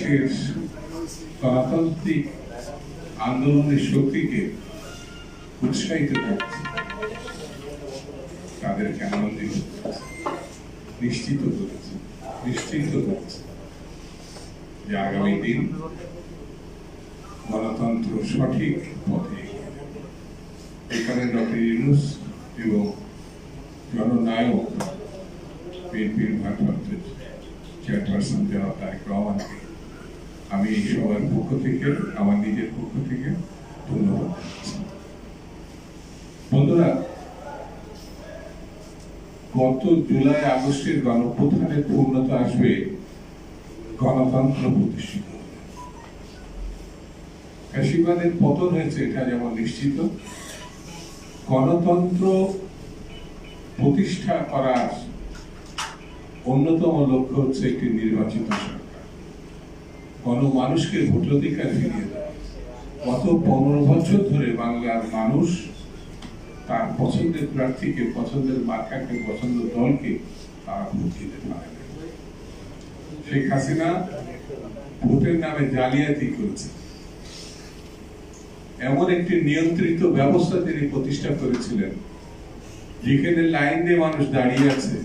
দেশের গণতান্ত্রিক আন্দোলনের শক্তিকে উৎসাহিত করছে, তাদেরকে আনন্দিত করেছে, নিশ্চিত করেছে, নিশ্চিত করেছে যে আগামী দিন গণতন্ত্র সঠিক পথে। এখানে ডক্টর ইউনূস এবং জননায়ক বিএনপির ভারপ্রাপ্ত চেয়ারপারসন জনাব তারেক রহমানকে আমি এই সবার পক্ষ থেকে, আমার নিজের পক্ষ থেকে ধন্যবাদ জানাচ্ছি। বন্ধুরা, গত জুলাই আগস্টের গণঅভ্যুত্থানের পূর্ণতা আসবে গণতন্ত্র প্রতিষ্ঠিত। ফ্যাসিবাদের পতন হয়েছে এটা যেমন নিশ্চিত, গণতন্ত্র প্রতিষ্ঠা করার অন্যতম লক্ষ্য হচ্ছে একটি নির্বাচিত সরকার, গণমানুষকে ভোটাধিকার ফিরিয়ে দেওয়া। গত 15 বছর ধরে বাংলার মানুষ তার পছন্দের প্রার্থীকে, পছন্দের মার্কাকে, পছন্দের দলকে তারা ভোট দিতে পারে না। শেখ হাসিনা ভোটের নামে জালিয়াতি করেছে, এমন একটি নিয়ন্ত্রিত ব্যবস্থা তিনি প্রতিষ্ঠা করেছিলেন যেখানে লাইন দিয়ে মানুষ দাঁড়িয়ে আছে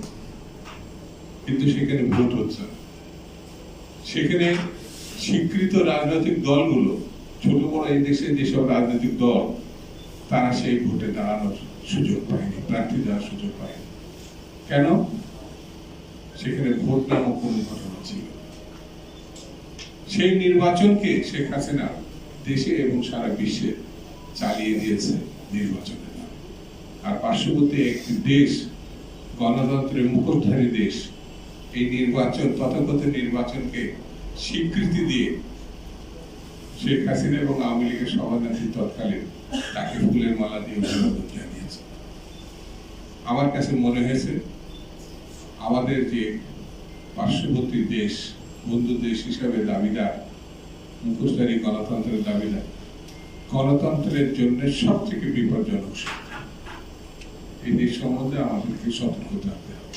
কিন্তু সেখানে ভোট হচ্ছে না। সেখানে স্বীকৃত রাজনৈতিক দলগুলো, ছোট বড় এই দেশে যেসব রাজনৈতিক দল, তারা সেই ভোটে দাঁড়ানোর সুযোগ পায়নি, প্রার্থী দেওয়ার সুযোগ পায়নি। কেন? সেখানে ভোট নামক কোন ঘটনা ছিল। সেই নির্বাচনকে শেখ হাসিনা দেশে এবং সারা বিশ্বে চালিয়ে দিয়েছে নির্বাচনের নামে। আর পার্শ্ববর্তী একটি দেশ, গণতন্ত্রের মুখোশধারী দেশ, এই নির্বাচন, তথাকথিত নির্বাচনকে স্বীকৃতি দিয়ে শেখ হাসিনা এবং আওয়ামী লীগের সভানেত্রী তৎকালীন তাকে ফুলের মালা দিয়ে অভিনন্দন জানিয়েছে। আমার কাছে মনে হয়েছে আমাদের যে পার্শ্ববর্তী দেশ, বন্ধু দেশ হিসাবে দাবিদার, মুখোশধারী গণতন্ত্রের দাবিদার, গণতন্ত্রের জন্য সব থেকে বিপজ্জনক শক্তি। এই দেশ সম্বন্ধে আমাদেরকে সতর্ক থাকতে হবে।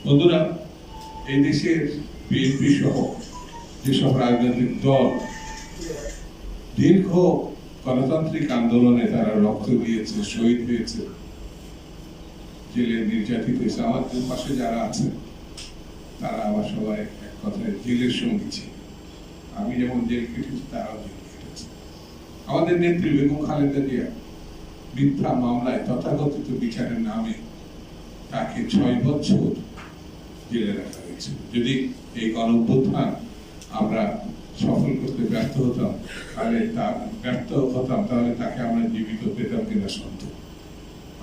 বন্ধুরা, এই দেশের বিএনপি সহ যেসব রাজনৈতিক দল দীর্ঘ গণতান্ত্রিক আন্দোলনে তারা রক্ত দিয়েছে, শহীদ হয়েছে, জেলে নির্যাতিত হয়েছে, আমাদের পাশে যারা আছে তারা আমার সবাই এক কথায় জেলের সঙ্গী ছিল। আমি যেমন জেল কেটেছি, তারাও জেল কেটেছে। আমাদের নেত্রী বেগম খালেদা জিয়া মিথ্যা মামলায় তথাকথিত বিচারের নামে তাকে 6 বছর জেলে রাখা হয়েছিল। যদি এই গণঅভ্যুত্থান আমরা সফল করতে ব্যর্থ হতাম, তাহলে তাকে আমরা জীবিত পেতাম কিনা সন্দেহ।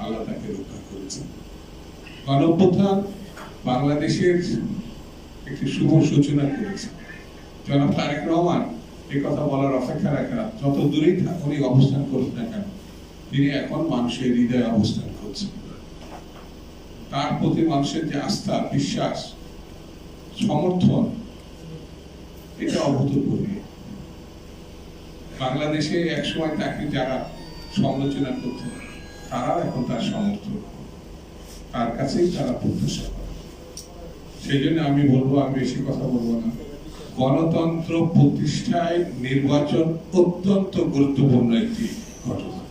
আল্লাহ তাকে রক্ষা করেছেন। গণঅভ্যুত্থান বাংলাদেশের একটি শুভ সূচনা করেছে। জনাব তারেক রহমান এই কথা বলার অপেক্ষা রাখে না, যত দূরেই উনি অবস্থান করুন না কেন, তিনি এখন মানুষের হৃদয়ে অবস্থান করছেন। তার প্রতি মানুষের যে আস্থা, বিশ্বাস, সমর্থন, এটা অভূতপূর্ব। বাংলাদেশে একসময় তাকে যারা সমালোচনা করত, তারাও এখন তার সমর্থন, তার কাছেই তারা প্রত্যাশা করে। সেই জন্য আমি বলবো, আমি বেশি কথা বলবো না, গণতন্ত্র প্রতিষ্ঠায় নির্বাচন অত্যন্ত গুরুত্বপূর্ণ একটি ঘটনা।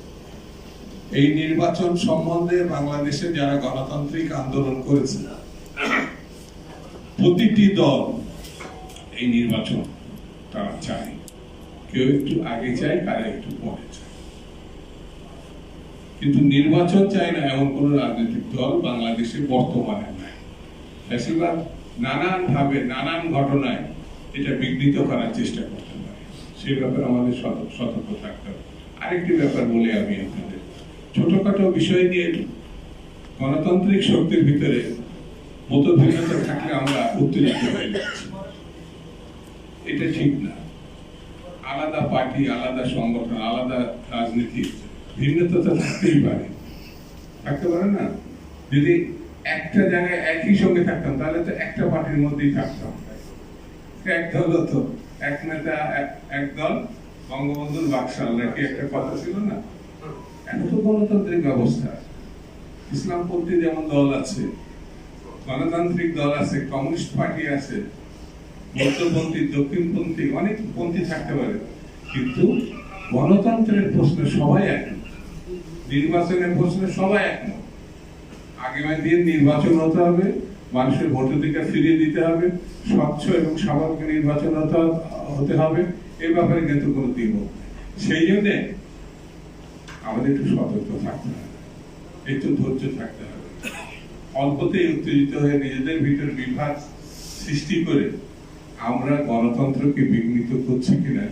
এই নির্বাচন সম্বন্ধে বাংলাদেশে যারা গণতান্ত্রিক আন্দোলন করেছে, প্রতিটি দল এই নির্বাচন তারা চায়। কেউ একটু আগে চায়, কারা একটু পরে চায়, কিন্তু নির্বাচন চায় না এমন কোন রাজনৈতিক দল বাংলাদেশে বর্তমানে নাই। ফ্যাসিবাদ নানান ভাবে, নানান ঘটনায় এটা বিঘ্নিত করার চেষ্টা করতে পারে। সেই ব্যাপারে আমাদের সতর্ক থাকতে হবে। আরেকটি ব্যাপার বলে আমি আপনাদের, ছোটখাটো বিষয় নিয়ে গণতান্ত্রিক শক্তির ভিতরে মতভিন্নতা থাকলে আমরা উত্তেজিত হয়ে যাচ্ছি, এটা ঠিক না। আলাদা পার্টি, আলাদা সংগঠন, আলাদা রাজনীতি, ভিন্নতা তো থাকতেই পারে, থাকতে পারে না? যদি একটা জায়গায় একই সঙ্গে থাকতাম তাহলে তো একটা পার্টির মধ্যেই থাকতাম। এক দল হতো, এক নেতা এক দল, বঙ্গবন্ধুর বাকশাল নাকি একটা কথা ছিল না? এখন তো গণতান্ত্রিক ব্যবস্থা, ইসলামপন্থী যেমন দল আছে, গণতান্ত্রিক দল আছে, কমিউনিস্ট পার্টি আছে, মধ্যপন্থী, দক্ষিণপন্থী, অনেক পন্থী থাকতে পারে, কিন্তু গণতন্ত্রের প্রশ্নে সবাই একমত, নির্বাচনের প্রশ্নে সবাই একমত। আগামী দিন নির্বাচন হতে হবে, মানুষের ভোটাধিকার ফিরিয়ে দিতে হবে, স্বচ্ছ এবং স্বাভাবিক নির্বাচন হতে হবে, এ ব্যাপারে কিন্তু কোনো দ্বিমত নেই। সেই জন্যে আমাদের একটু সতর্ক থাকতে হবে, একটু ধৈর্য থাকতে হবে। অল্পতেই উত্তেজিত হয়ে নিজেদের ভিতর বিভাগ সৃষ্টি করে আমরা গণতন্ত্রকে বিঘ্নিত করছি কিনা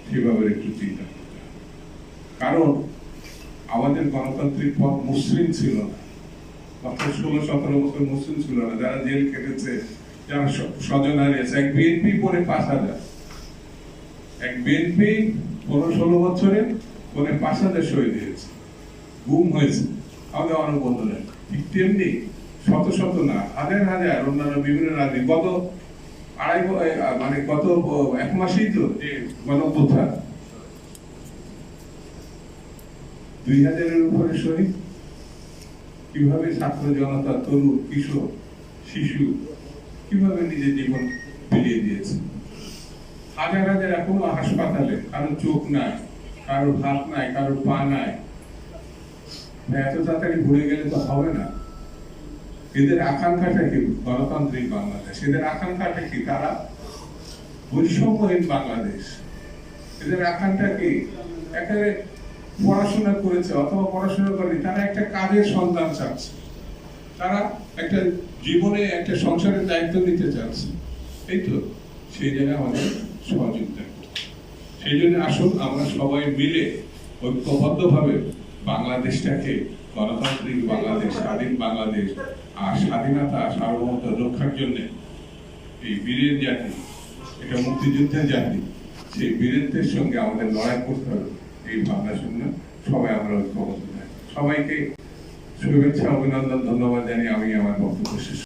সে ব্যাপারে একটু চিন্তা করতে হবে। কারণ আমাদের গণতান্ত্রিক পথ মসৃণ ছিল না, মাত্র 16-17 বছর মসৃণ ছিল না। যারা জেল কেটেছে, যারা স্বজন হারিয়েছে, এক বিএনপি পরে 5,000, এক বিএনপি 15-16 বছরে পরে 5,000 শহীদ হয়েছে, গুম হয়েছে আমাদের অনবন্ধনে। ঠিক তেমনি শত শত না, হাজার হাজার অন্যান্য বিভিন্ন রাজনীতি গত গত 1 মাসেই তো যে গণঅভ্যুত্থান, 2000-এর উপরে শহীদ। কিভাবে ছাত্র জনতা, তরুণ, কিশোর, শিশু কিভাবে নিজের জীবন বিলিয়ে দিয়েছে। হাজার হাজার এখনো হাসপাতালে, কারো চোখ নাই, কারো হাত নাই, কারো পা নাই। এত তাড়াতাড়ি ঘুরে গেলে তো হবে না। এদের আকাঙ্ক্ষাটা কি? গণতান্ত্রিক বাংলাদেশ। এদের আকাঙ্ক্ষাটা কি? তারা বৈষম্যহীন বাংলাদেশ। এদের আকাঙ্ক্ষা কি? একেবারে পড়াশোনা করেছে অথবা পড়াশোনা করেনি, তারা একটা কাজের সন্ধান চাচ্ছে, তারা একটা জীবনে একটা সংসারের দায়িত্ব নিতে চাচ্ছে। এই তো সেই জায়গায় আমাদের সহযোগিতা। সেই জন্য আসুন আমরা সবাই মিলে ঐক্যবদ্ধভাবে বাংলাদেশটাকে গণতান্ত্রিক বাংলাদেশ, স্বাধীন বাংলাদেশ আর স্বাধীনতা সার্বভৌমত্ব রক্ষার জন্য এই বীরের জাতি, এটা মুক্তিযুদ্ধের জাতি, সেই বীরত্বের সঙ্গে আমাদের লড়াই করতে হবে। এই ভাবনা শুনে সবাই আমরা ঐক্যবদ্ধ থাকি। সবাইকে শুভেচ্ছা, অভিনন্দন, ধন্যবাদ জানিয়ে আমি আমার বক্তব্য শেষ